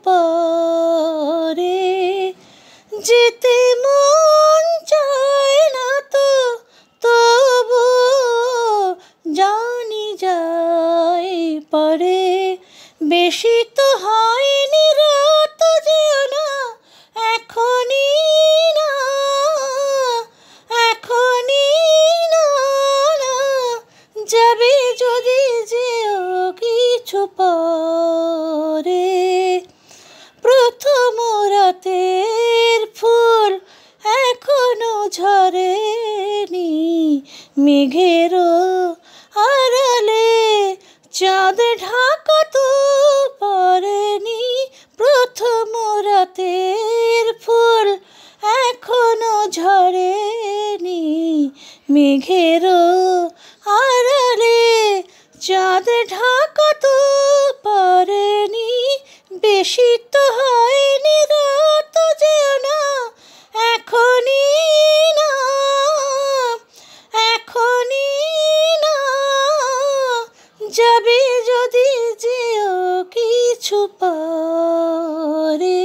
পরে। যেতে মন চায় না তো, তবু জানি যায় পরে। বেশি তো হয়নি রাত, যেও না এখনই, না এখনই, না না যাবে যদি যেও কিছু পরে। প্রথম রাতের ফুল এখনো ঝরেনি, মেঘেরও আড়ালে চাঁদ ঢাকা তো পড়েনি। প্রথম রাতের ফুল এখনো ঝরেনি, মেঘেরও আড়ালে চাঁদ ঢাকা তো পড়েনি। বেশি তো হয়নি রাত, যেও না এখনই, না এখনই, না যাবে যদি যেও কিছু পরে।